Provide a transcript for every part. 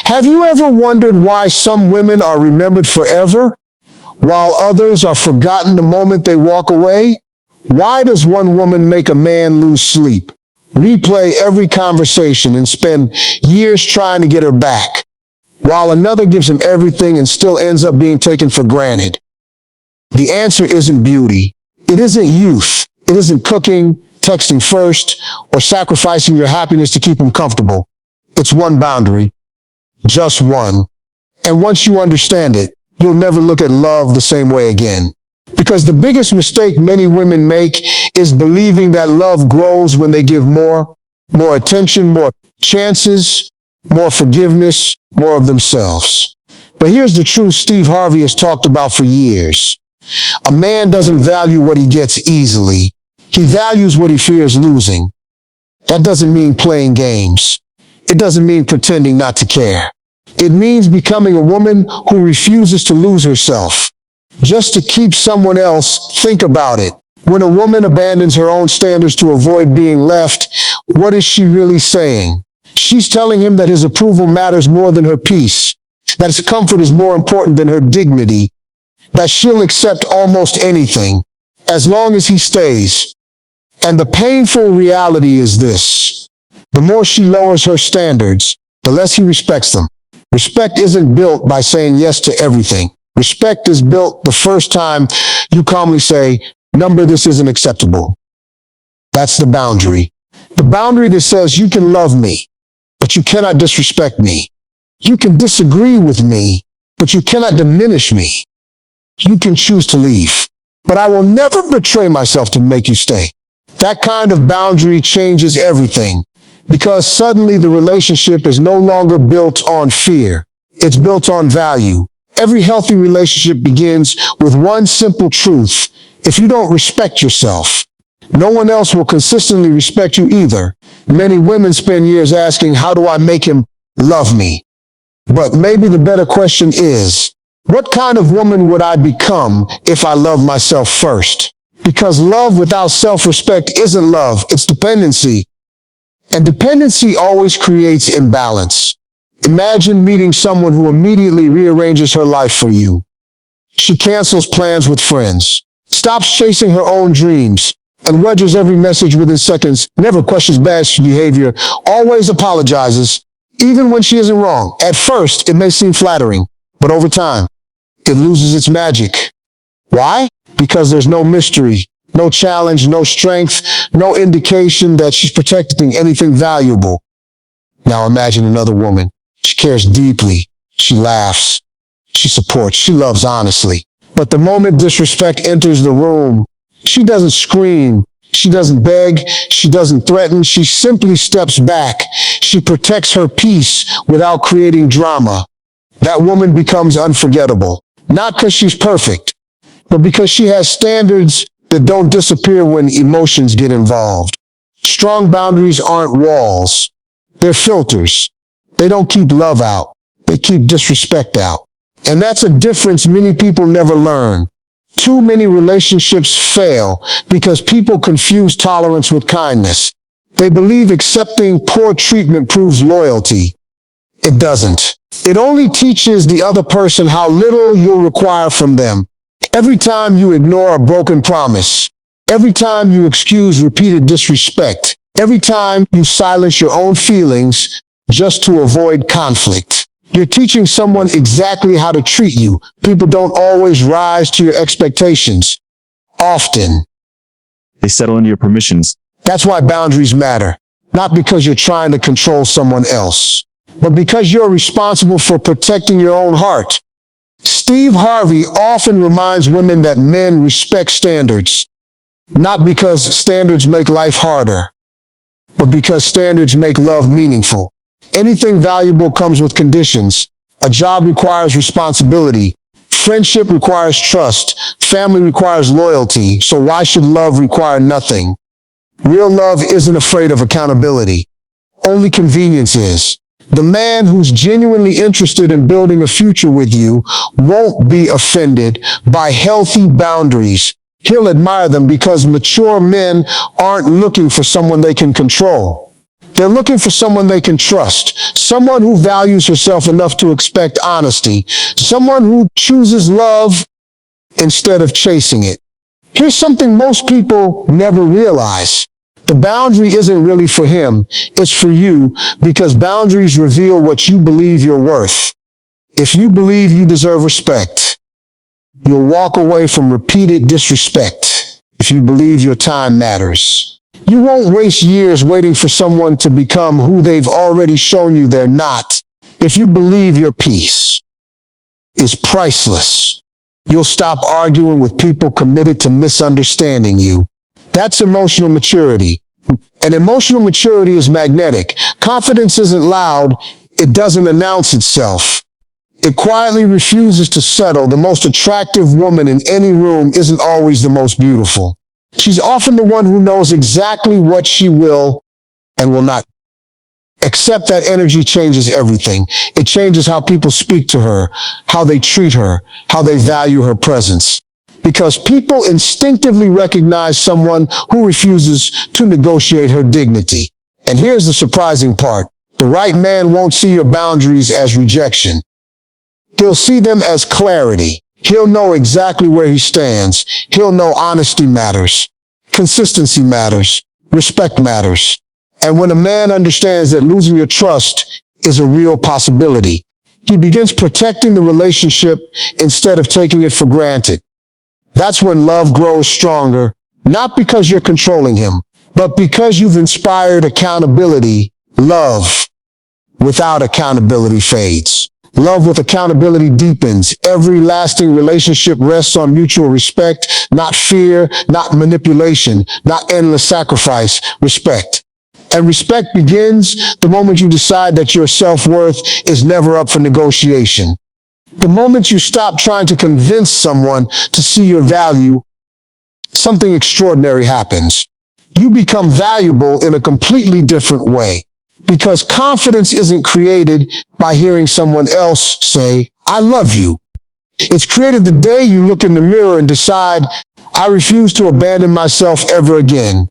Have you ever wondered why some women are remembered forever, while others are forgotten the moment they walk away? Why does one woman make a man lose sleep, replay every conversation, and spend years trying to get her back, while another gives him everything and still ends up being taken for granted? The answer isn't beauty. It isn't youth. It isn't cooking, texting first, or sacrificing your happiness to keep him comfortable. It's one boundary. Just one. And once you understand it, you'll never look at love the same way again. Because the biggest mistake many women make is believing that love grows when they give more attention, more chances, more forgiveness, more of themselves. But here's the truth Steve Harvey has talked about for years. A man doesn't value what he gets easily. He values what he fears losing. That doesn't mean playing games. It doesn't mean pretending not to care. It means becoming a woman who refuses to lose herself just to keep someone else. Think about it. When a woman abandons her own standards to avoid being left, what is she really saying? She's telling him that his approval matters more than her peace, that his comfort is more important than her dignity, that she'll accept almost anything as long as he stays. And the painful reality is this: the more she lowers her standards, the less he respects them. Respect isn't built by saying yes to everything. Respect is built the first time you calmly say, "Number, this isn't acceptable." That's the boundary. The boundary that says you can love me, but you cannot disrespect me. You can disagree with me, but you cannot diminish me. You can choose to leave, but I will never betray myself to make you stay. That kind of boundary changes everything, because suddenly the relationship is no longer built on fear. It's built on value. Every healthy relationship begins with one simple truth: if you don't respect yourself, no one else will consistently respect you either. Many women spend years asking, how do I make him love me? But maybe the better question is, what kind of woman would I become if I loved myself first? Because love without self-respect isn't love, it's dependency. And dependency always creates imbalance. Imagine meeting someone who immediately rearranges her life for you. She cancels plans with friends, stops chasing her own dreams, and wedges every message within seconds, never questions bad behavior, always apologizes, even when she isn't wrong. At first, it may seem flattering, but over time, it loses its magic. Why? Because there's no mystery, no challenge, no strength, no indication that she's protecting anything valuable. Now imagine another woman. She cares deeply. She laughs. She supports. She loves honestly. But the moment disrespect enters the room, she doesn't scream. She doesn't beg. She doesn't threaten. She simply steps back. She protects her peace without creating drama. That woman becomes unforgettable. Not because she's perfect, but because she has standards that don't disappear when emotions get involved. Strong boundaries aren't walls. They're filters. They don't keep love out. They keep disrespect out. And that's a difference many people never learn. Too many relationships fail because people confuse tolerance with kindness. They believe accepting poor treatment proves loyalty. It doesn't. It only teaches the other person how little you'll require from them. Every time you ignore a broken promise, every time you excuse repeated disrespect, every time you silence your own feelings just to avoid conflict, you're teaching someone exactly how to treat you. People don't always rise to your expectations. Often, They settle into your permissions. that's why boundaries matter. Not because you're trying to control someone else, but because you're responsible for protecting your own heart. Steve Harvey often reminds women that men respect standards, not because standards make life harder, but because standards make love meaningful. Anything valuable comes with conditions. A job requires responsibility. Friendship requires trust. Family requires loyalty. So why should love require nothing? Real love isn't afraid of accountability. Only convenience is. The man who's genuinely interested in building a future with you won't be offended by healthy boundaries. He'll admire them because mature men aren't looking for someone they can control. They're looking for someone they can trust, someone who values herself enough to expect honesty, someone who chooses love instead of chasing it. Here's something most people never realize. The boundary isn't really for him, it's for you, because boundaries reveal what you believe you're worth. If you believe you deserve respect, you'll walk away from repeated disrespect. If you believe your time matters, you won't waste years waiting for someone to become who they've already shown you they're not. If you believe your peace is priceless, you'll stop arguing with people committed to misunderstanding you. That's emotional maturity. And emotional maturity is magnetic. Confidence isn't loud. It doesn't announce itself. It quietly refuses to settle. The most attractive woman in any room isn't always the most beautiful. She's often the one who knows exactly what she will and will not. Accept that energy changes everything. It changes how people speak to her, how they treat her, how they value her presence. Because people instinctively recognize someone who refuses to negotiate her dignity. And here's the surprising part. The right man won't see your boundaries as rejection. He'll see them as clarity. He'll know exactly where he stands. He'll know honesty matters. Consistency matters. Respect matters. And when a man understands that losing your trust is a real possibility, he begins protecting the relationship instead of taking it for granted. That's when love grows stronger, not because you're controlling him, but because you've inspired accountability. Love without accountability fades. Love with accountability deepens. Every lasting relationship rests on mutual respect, not fear, not manipulation, not endless sacrifice. Respect. And respect begins the moment you decide that your self-worth is never up for negotiation. The moment you stop trying to convince someone to see your value, something extraordinary happens. You become valuable in a completely different way. Because confidence isn't created by hearing someone else say, "I love you." It's created the day you look in the mirror and decide, "I refuse to abandon myself ever again."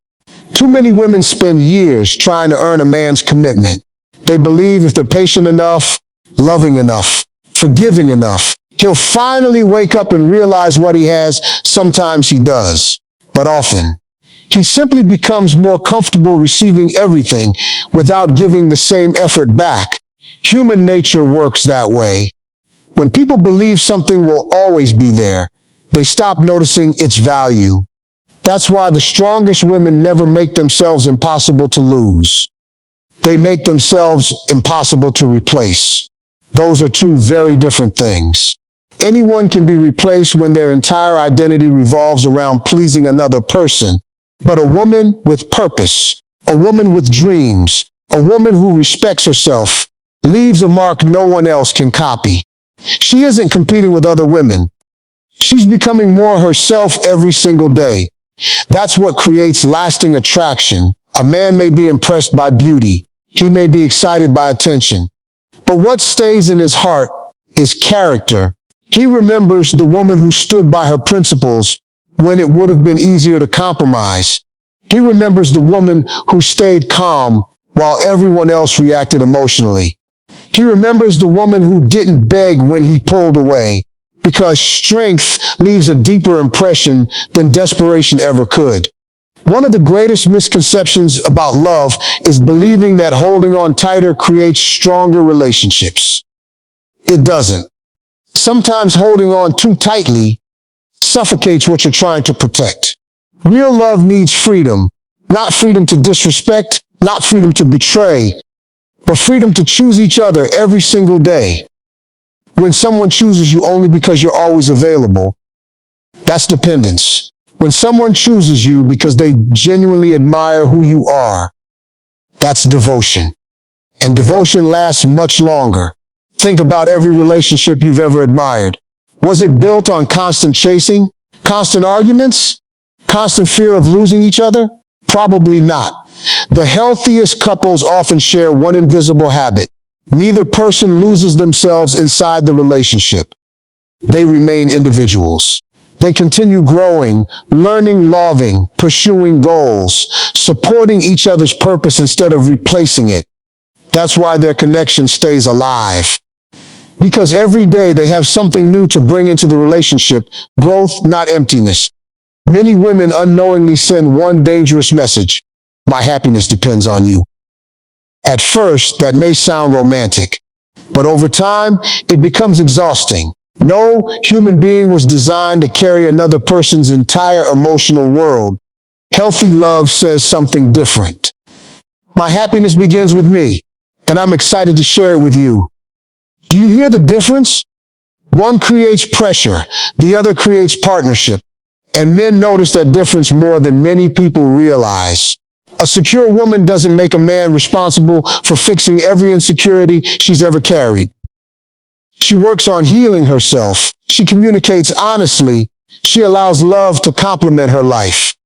Too many women spend years trying to earn a man's commitment. They believe if they're patient enough, loving enough, forgiving enough, he'll finally wake up and realize what he has. Sometimes he does, but often he simply becomes more comfortable receiving everything without giving the same effort back. Human nature works that way. When people believe something will always be there, they stop noticing its value. That's why the strongest women never make themselves impossible to lose. They make themselves impossible to replace. Those are two very different things. Anyone can be replaced when their entire identity revolves around pleasing another person. But a woman with purpose, a woman with dreams, a woman who respects herself, leaves a mark no one else can copy. She isn't competing with other women. She's becoming more herself every single day. That's what creates lasting attraction. A man may be impressed by beauty. He may be excited by attention. But what stays in his heart is character. He remembers the woman who stood by her principles when it would have been easier to compromise. He remembers the woman who stayed calm while everyone else reacted emotionally. He remembers the woman who didn't beg when he pulled away, because strength leaves a deeper impression than desperation ever could. One of the greatest misconceptions about love is believing that holding on tighter creates stronger relationships. It doesn't. Sometimes holding on too tightly suffocates what you're trying to protect. Real love needs freedom, not freedom to disrespect, not freedom to betray, but freedom to choose each other every single day. When someone chooses you only because you're always available, that's dependence. When someone chooses you because they genuinely admire who you are, that's devotion. And devotion lasts much longer. Think about every relationship you've ever admired. Was it built on constant chasing, constant arguments, constant fear of losing each other? Probably not. The healthiest couples often share one invisible habit. Neither person loses themselves inside the relationship. They remain individuals. They continue growing, learning, loving, pursuing goals, supporting each other's purpose instead of replacing it. That's why their connection stays alive. Because every day they have something new to bring into the relationship, growth, not emptiness. Many women unknowingly send one dangerous message: my happiness depends on you. At first, that may sound romantic, but over time, it becomes exhausting. No human being was designed to carry another person's entire emotional world. Healthy love says something different. My happiness begins with me, and I'm excited to share it with you. Do you hear the difference? One creates pressure, the other creates partnership. And men notice that difference more than many people realize. A secure woman doesn't make a man responsible for fixing every insecurity she's ever carried. She works on healing herself. She communicates honestly. She allows love to complement her life,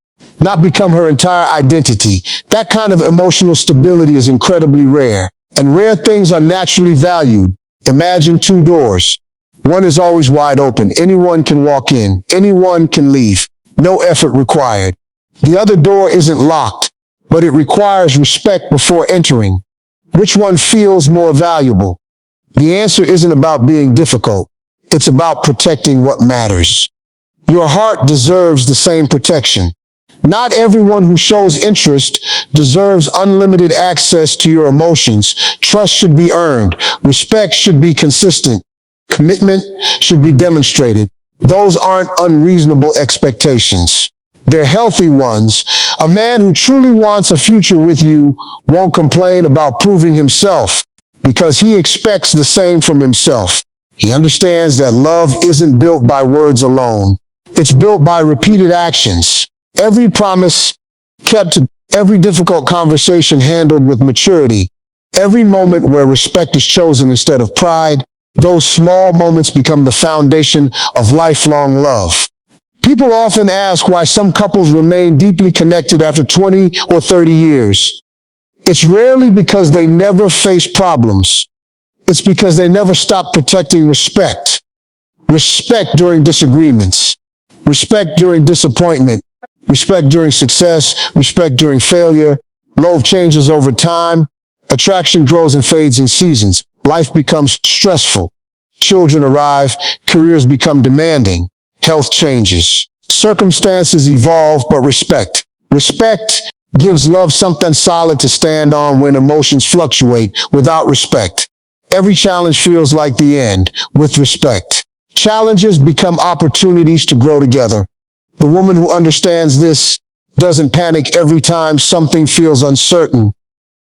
not become her entire identity. That kind of emotional stability is incredibly rare, and rare things are naturally valued. Imagine two doors. One is always wide open. Anyone can walk in. Anyone can leave. No effort required. The other door isn't locked, but it requires respect before entering. Which one feels more valuable? The answer isn't about being difficult. It's about protecting what matters. Your heart deserves the same protection. Not everyone who shows interest deserves unlimited access to your emotions. Trust should be earned. Respect should be consistent. Commitment should be demonstrated. Those aren't unreasonable expectations. They're healthy ones. A man who truly wants a future with you won't complain about proving himself because he expects the same from himself. He understands that love isn't built by words alone. It's built by repeated actions. Every promise kept, every difficult conversation handled with maturity, every moment where respect is chosen instead of pride. Those small moments become the foundation of lifelong love. People often ask why some couples remain deeply connected after 20 or 30 years. It's rarely because they never face problems. It's because they never stop protecting respect. Respect during disagreements. Respect during disappointment. Respect during success. Respect during failure. Love changes over time. Attraction grows and fades in seasons. Life becomes stressful. Children arrive. Careers become demanding. Health changes. Circumstances evolve, but respect. Respect gives love something solid to stand on when emotions fluctuate. Without respect, every challenge feels like the end. With respect, challenges become opportunities to grow together. The woman who understands this doesn't panic every time something feels uncertain.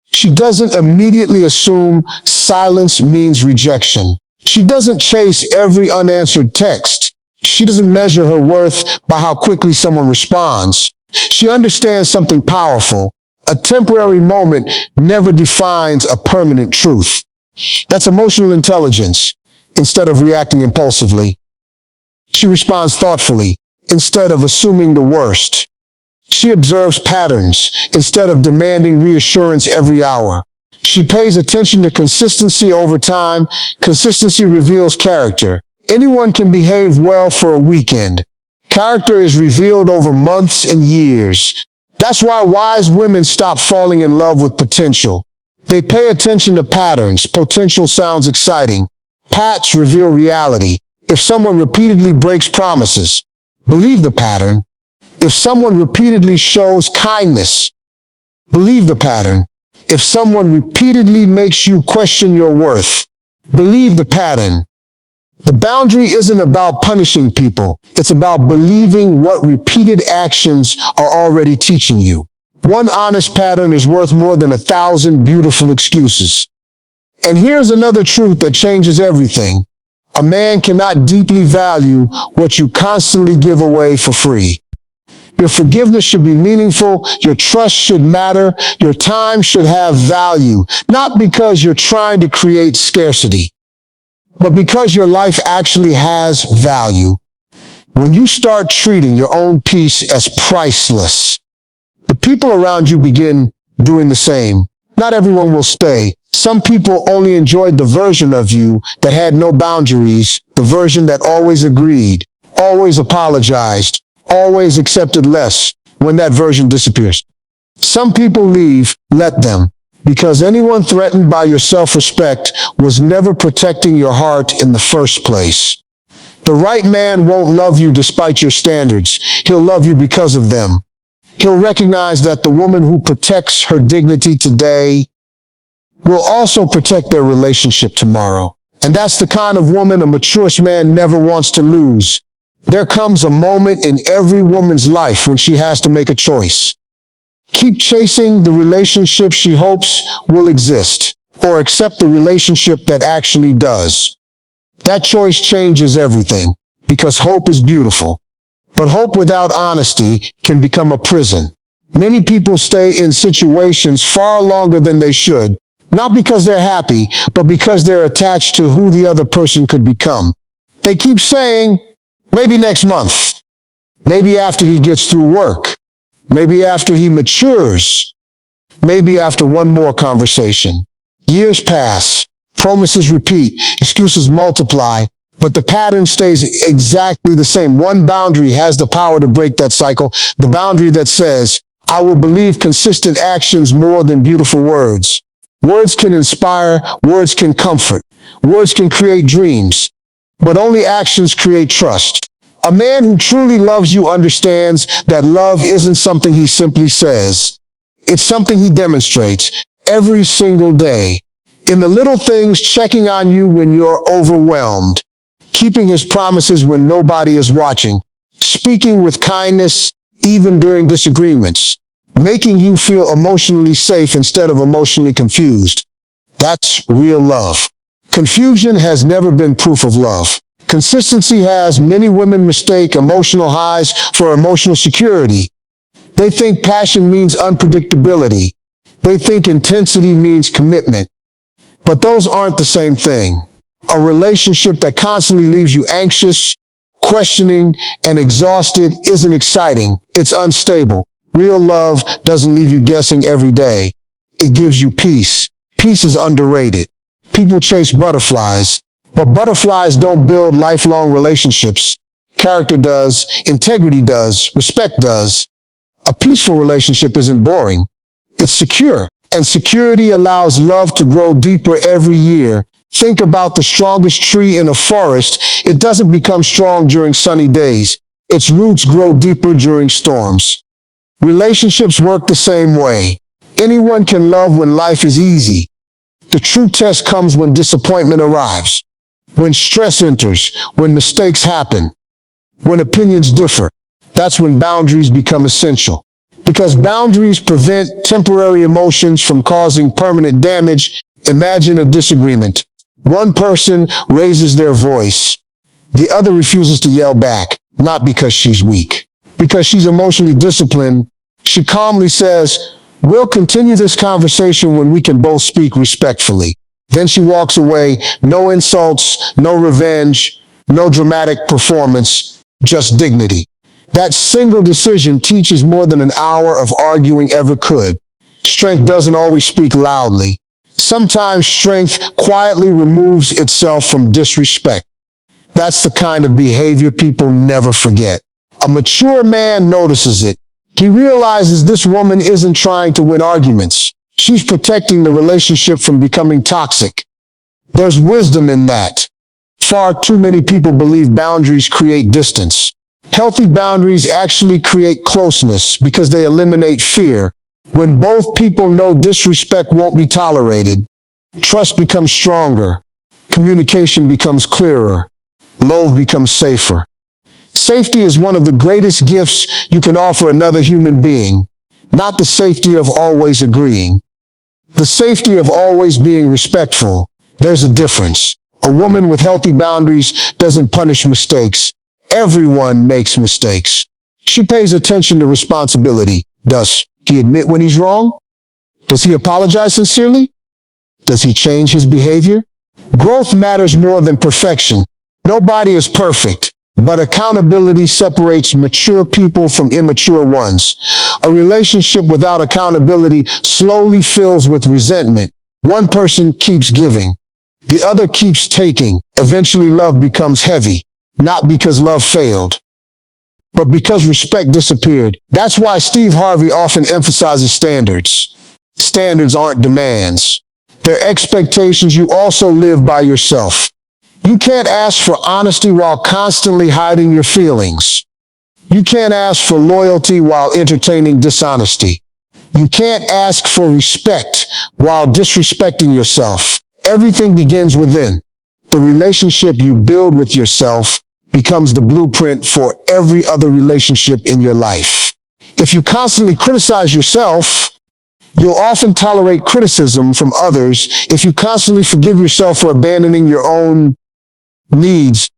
She doesn't immediately assume silence means rejection. She doesn't chase every unanswered text. She doesn't measure her worth by how quickly someone responds. She understands something powerful. A temporary moment never defines a permanent truth. That's emotional intelligence. Instead of reacting impulsively, she responds thoughtfully instead of assuming the worst. She observes patterns instead of demanding reassurance every hour. She pays attention to consistency over time. Consistency reveals character. Anyone can behave well for a weekend. Character is revealed over months and years. That's why wise women stop falling in love with potential. They pay attention to patterns. Potential sounds exciting. Patterns reveal reality. If someone repeatedly breaks promises, believe the pattern. If someone repeatedly shows kindness, believe the pattern. If someone repeatedly makes you question your worth, believe the pattern. The boundary isn't about punishing people. It's about believing what repeated actions are already teaching you. One honest pattern is worth more than 1,000 beautiful excuses. And here's another truth that changes everything. A man cannot deeply value what you constantly give away for free. Your forgiveness should be meaningful. Your trust should matter. Your time should have value. Not because you're trying to create scarcity, but because your life actually has value. When you start treating your own peace as priceless, the people around you begin doing the same. Not everyone will stay. Some people only enjoyed the version of you that had no boundaries, the version that always agreed, always apologized, always accepted less when that version disappears. Some people leave, let them, because anyone threatened by your self-respect was never protecting your heart in the first place. The right man won't love you despite your standards. He'll love you because of them. He'll recognize that the woman who protects her dignity today will also protect their relationship tomorrow. And that's the kind of woman a mature man never wants to lose. There comes a moment in every woman's life when she has to make a choice. Keep chasing the relationship she hopes will exist, or accept the relationship that actually does. That choice changes everything, because hope is beautiful. But hope without honesty can become a prison. Many people stay in situations far longer than they should, not because they're happy, but because they're attached to who the other person could become. They keep saying, maybe next month, maybe after he gets through work, maybe after he matures, maybe after one more conversation. Years pass, promises repeat, excuses multiply, but the pattern stays exactly the same. One boundary has the power to break that cycle, the boundary that says, I will believe consistent actions more than beautiful words. Words can inspire, words can comfort, words can create dreams, but only actions create trust. A man who truly loves you understands that love isn't something he simply says. It's something he demonstrates every single day. In the little things, checking on you when you're overwhelmed, keeping his promises when nobody is watching, speaking with kindness even during disagreements, making you feel emotionally safe instead of emotionally confused. That's real love. Confusion has never been proof of love. Consistency has. Many women mistake emotional highs for emotional security. They think passion means unpredictability. They think intensity means commitment. But those aren't the same thing. A relationship that constantly leaves you anxious, questioning, and exhausted isn't exciting. It's unstable. Real love doesn't leave you guessing every day. It gives you peace. Peace is underrated. People chase butterflies, but butterflies don't build lifelong relationships. Character does, integrity does, respect does. A peaceful relationship isn't boring. It's secure, and security allows love to grow deeper every year. Think about the strongest tree in a forest. It doesn't become strong during sunny days. Its roots grow deeper during storms. Relationships work the same way. Anyone can love when life is easy. The true test comes when disappointment arrives, when stress enters, when mistakes happen, when opinions differ. That's when boundaries become essential. Because boundaries prevent temporary emotions from causing permanent damage. Imagine a disagreement. One person raises their voice. The other refuses to yell back, not because she's weak. Because she's emotionally disciplined, she calmly says, we'll continue this conversation when we can both speak respectfully. Then she walks away, no insults, no revenge, no dramatic performance, just dignity. That single decision teaches more than an hour of arguing ever could. Strength doesn't always speak loudly. Sometimes strength quietly removes itself from disrespect. That's the kind of behavior people never forget. A mature man notices it. He realizes this woman isn't trying to win arguments. She's protecting the relationship from becoming toxic. There's wisdom in that. Far too many people believe boundaries create distance. Healthy boundaries actually create closeness because they eliminate fear. When both people know disrespect won't be tolerated, trust becomes stronger, communication becomes clearer, love becomes safer. Safety is one of the greatest gifts you can offer another human being, not the safety of always agreeing. The safety of always being respectful. There's a difference. A woman with healthy boundaries doesn't punish mistakes. Everyone makes mistakes. She pays attention to responsibility. Does he admit when he's wrong? Does he apologize sincerely? Does he change his behavior? Growth matters more than perfection. Nobody is perfect, but accountability separates mature people from immature ones. A relationship without accountability slowly fills with resentment. One person keeps giving. The other keeps taking. Eventually love becomes heavy. not because love failed, but because respect disappeared. That's why Steve Harvey often emphasizes standards. Standards aren't demands. They're expectations you also live by yourself. You can't ask for honesty while constantly hiding your feelings. You can't ask for loyalty while entertaining dishonesty. You can't ask for respect while disrespecting yourself. Everything begins within. The relationship you build with yourself becomes the blueprint for every other relationship in your life. If you constantly criticize yourself, you'll often tolerate criticism from others. If you constantly forgive yourself for abandoning your own needs,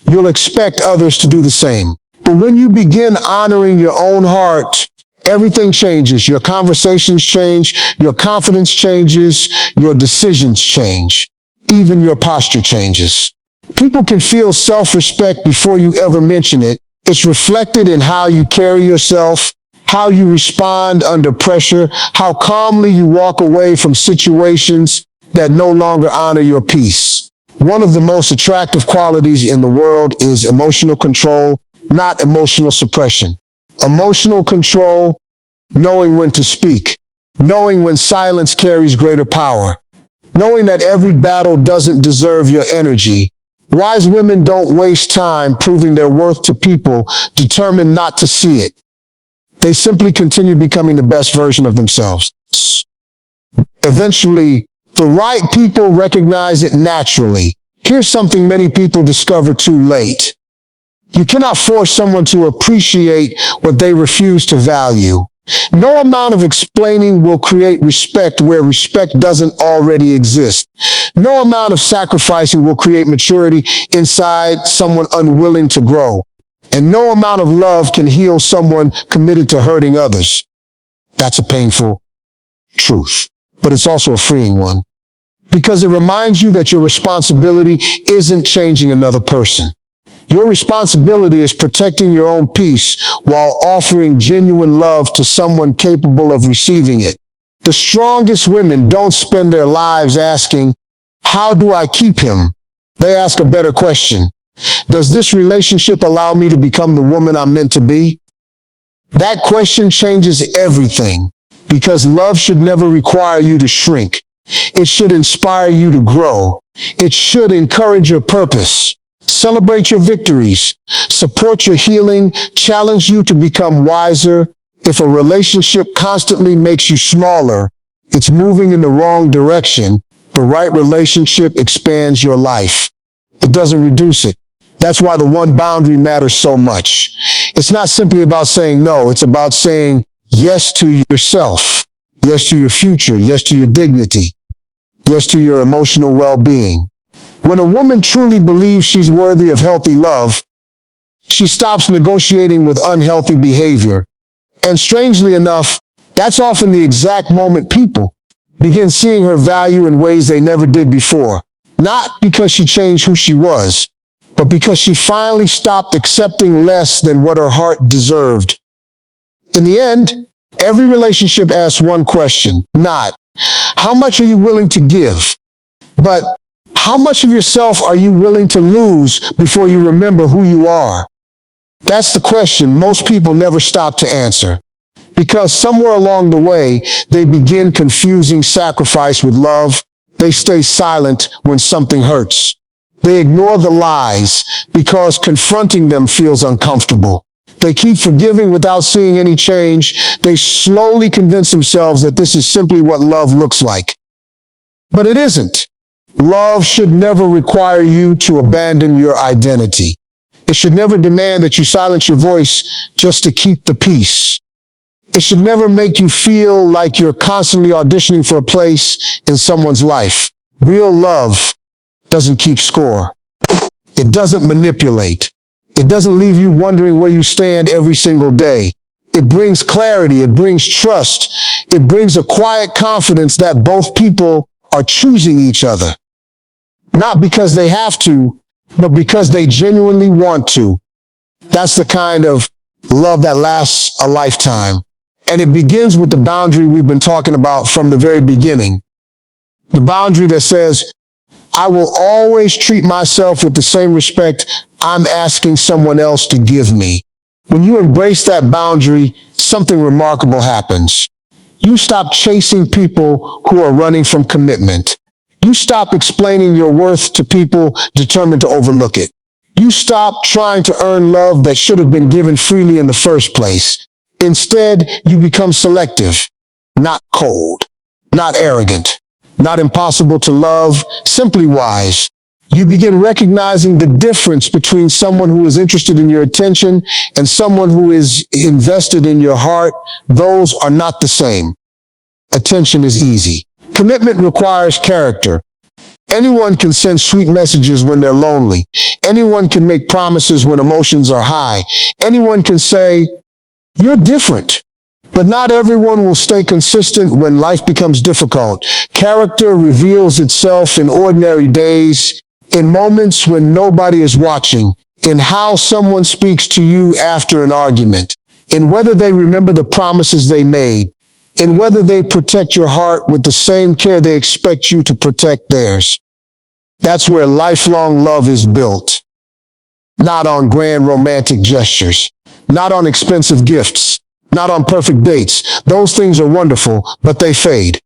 you'll expect others to do the same. But when you begin honoring your own heart, everything changes. Your conversations change, your confidence changes, your decisions change. Even your posture changes. People can feel self-respect before you ever mention it. It's reflected in how you carry yourself, how you respond under pressure, how calmly you walk away from situations that no longer honor your peace. One of the most attractive qualities in the world is emotional control, not emotional suppression. Emotional control, knowing when to speak, knowing when silence carries greater power, knowing that every battle doesn't deserve your energy. Wise women don't waste time proving their worth to people determined not to see it. They simply continue becoming the best version of themselves. Eventually, the right people recognize it naturally. Here's something many people discover too late. You cannot force someone to appreciate what they refuse to value. No amount of explaining will create respect where respect doesn't already exist. No amount of sacrificing will create maturity inside someone unwilling to grow. And no amount of love can heal someone committed to hurting others. That's a painful truth, but it's also a freeing one, because it reminds you that your responsibility isn't changing another person. Your responsibility is protecting your own peace while offering genuine love to someone capable of receiving it. The strongest women don't spend their lives asking, "How do I keep him?" They ask a better question. Does this relationship allow me to become the woman I'm meant to be? That question changes everything, because love should never require you to shrink. It should inspire you to grow. It should encourage your purpose. Celebrate your victories, support your healing, challenge you to become wiser. If a relationship constantly makes you smaller, it's moving in the wrong direction. The right relationship expands your life. It doesn't reduce it. That's why the one boundary matters so much. It's not simply about saying no, it's about saying yes to yourself, yes to your future, yes to your dignity, yes to your emotional well-being. When a woman truly believes she's worthy of healthy love, she stops negotiating with unhealthy behavior. And strangely enough, that's often the exact moment people begin seeing her value in ways they never did before. Not because she changed who she was, but because she finally stopped accepting less than what her heart deserved. In the end, every relationship asks one question, not, how much are you willing to give? But, how much of yourself are you willing to lose before you remember who you are? That's the question most people never stop to answer. Because somewhere along the way, they begin confusing sacrifice with love. They stay silent when something hurts. They ignore the lies because confronting them feels uncomfortable. They keep forgiving without seeing any change. They slowly convince themselves that this is simply what love looks like. But it isn't. Love should never require you to abandon your identity. It should never demand that you silence your voice just to keep the peace. It should never make you feel like you're constantly auditioning for a place in someone's life. Real love doesn't keep score. It doesn't manipulate. It doesn't leave you wondering where you stand every single day. It brings clarity. It brings trust. It brings a quiet confidence that both people are choosing each other. Not because they have to, but because they genuinely want to. That's the kind of love that lasts a lifetime. And it begins with the boundary we've been talking about from the very beginning. The boundary that says, I will always treat myself with the same respect I'm asking someone else to give me. When you embrace that boundary, something remarkable happens. You stop chasing people who are running from commitment. You stop explaining your worth to people determined to overlook it. You stop trying to earn love that should have been given freely in the first place. Instead, you become selective, not cold, not arrogant, not impossible to love, simply wise. You begin recognizing the difference between someone who is interested in your attention and someone who is invested in your heart. Those are not the same. Attention is easy. Commitment requires character. Anyone can send sweet messages when they're lonely. Anyone can make promises when emotions are high. Anyone can say, "You're different." But not everyone will stay consistent when life becomes difficult. Character reveals itself in ordinary days, in moments when nobody is watching, in how someone speaks to you after an argument, in whether they remember the promises they made, in whether they protect your heart with the same care they expect you to protect theirs. That's where lifelong love is built. Not on grand romantic gestures, not on expensive gifts, not on perfect dates. Those things are wonderful, but they fade.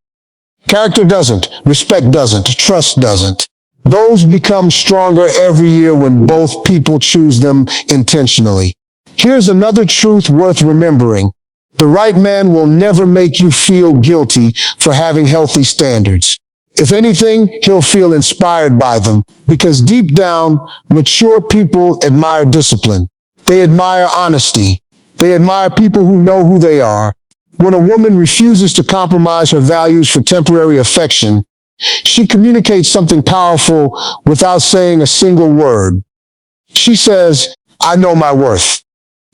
Character doesn't, respect doesn't, trust doesn't. Those become stronger every year when both people choose them intentionally. Here's another truth worth remembering. The right man will never make you feel guilty for having healthy standards. If anything, he'll feel inspired by them, because deep down, mature people admire discipline. They admire honesty. They admire people who know who they are. When a woman refuses to compromise her values for temporary affection, she communicates something powerful without saying a single word. She says, "I know my worth."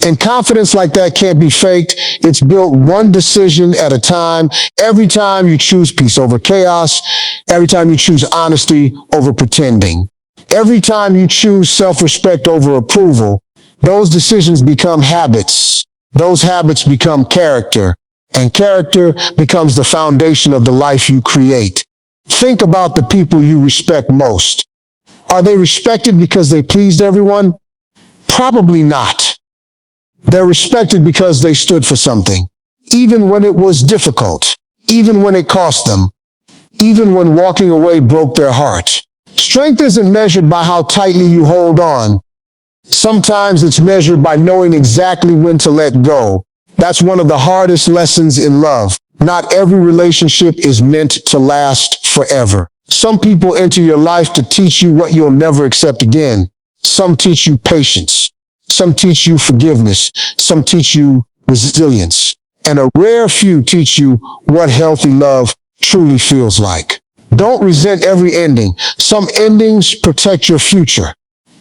And confidence like that can't be faked. It's built one decision at a time. Every time you choose peace over chaos, every time you choose honesty over pretending, every time you choose self-respect over approval, those decisions become habits. Those habits become character, and character becomes the foundation of the life you create. Think about the people you respect most. Are they respected because they pleased everyone? Probably not. They're respected because they stood for something, even when it was difficult, even when it cost them, even when walking away broke their heart. Strength isn't measured by how tightly you hold on. Sometimes it's measured by knowing exactly when to let go. That's one of the hardest lessons in love. Not every relationship is meant to last forever. Some people enter your life to teach you what you'll never accept again. Some teach you patience. Some teach you forgiveness. Some teach you resilience. And a rare few teach you what healthy love truly feels like. Don't resent every ending. Some endings protect your future.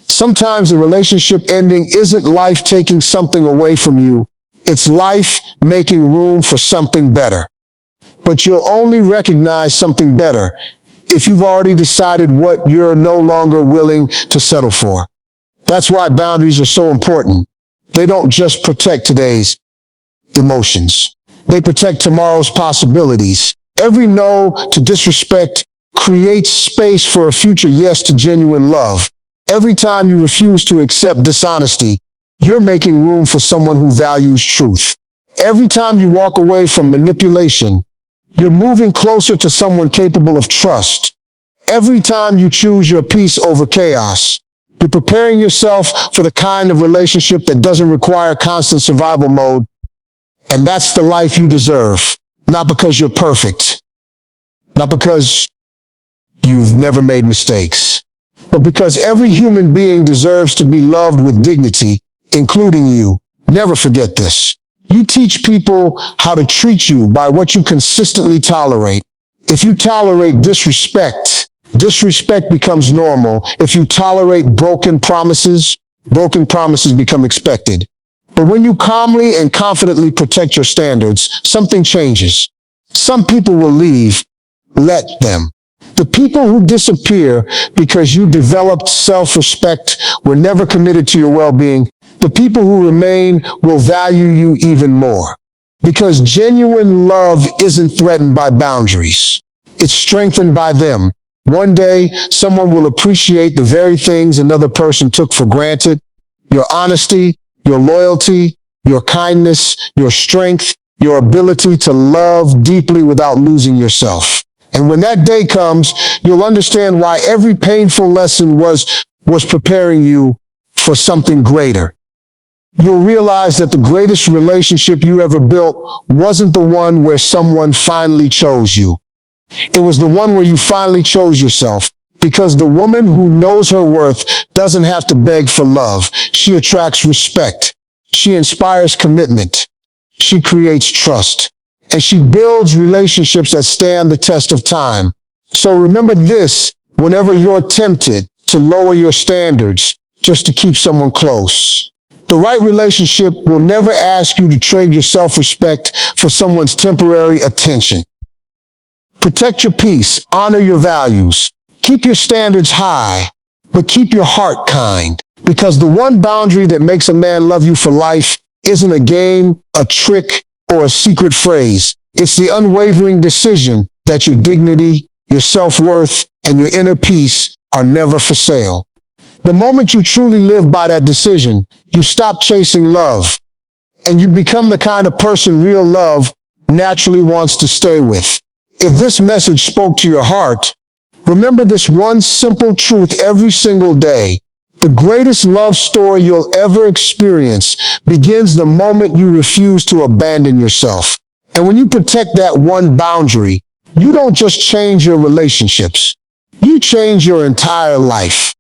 Sometimes the relationship ending isn't life taking something away from you. It's life making room for something better. But you'll only recognize something better if you've already decided what you're no longer willing to settle for. That's why boundaries are so important. They don't just protect today's emotions. They protect tomorrow's possibilities. Every no to disrespect creates space for a future yes to genuine love. Every time you refuse to accept dishonesty, you're making room for someone who values truth. Every time you walk away from manipulation, you're moving closer to someone capable of trust. Every time you choose your peace over chaos, you're preparing yourself for the kind of relationship that doesn't require constant survival mode. And that's the life you deserve. Not because you're perfect, not because you've never made mistakes, but because every human being deserves to be loved with dignity, including you. Never forget this. You teach people how to treat you by what you consistently tolerate. If you tolerate disrespect, disrespect becomes normal. If you tolerate broken promises become expected. But when you calmly and confidently protect your standards, something changes. Some people will leave. Let them. The people who disappear because you developed self-respect were never committed to your well-being. The people who remain will value you even more. Because genuine love isn't threatened by boundaries. It's strengthened by them. One day, someone will appreciate the very things another person took for granted. Your honesty, your loyalty, your kindness, your strength, your ability to love deeply without losing yourself. And when that day comes, you'll understand why every painful lesson was preparing you for something greater. You'll realize that the greatest relationship you ever built wasn't the one where someone finally chose you. It was the one where you finally chose yourself. Because the woman who knows her worth doesn't have to beg for love. She attracts respect. She inspires commitment. She creates trust. And she builds relationships that stand the test of time. So remember this whenever you're tempted to lower your standards just to keep someone close. The right relationship will never ask you to trade your self-respect for someone's temporary attention. Protect your peace, honor your values, keep your standards high, but keep your heart kind. Because the one boundary that makes a man love you for life isn't a game, a trick, or a secret phrase. It's the unwavering decision that your dignity, your self-worth, and your inner peace are never for sale. The moment you truly live by that decision, you stop chasing love, and you become the kind of person real love naturally wants to stay with. If this message spoke to your heart, remember this one simple truth every single day. The greatest love story you'll ever experience begins the moment you refuse to abandon yourself. And when you protect that one boundary, you don't just change your relationships. You change your entire life.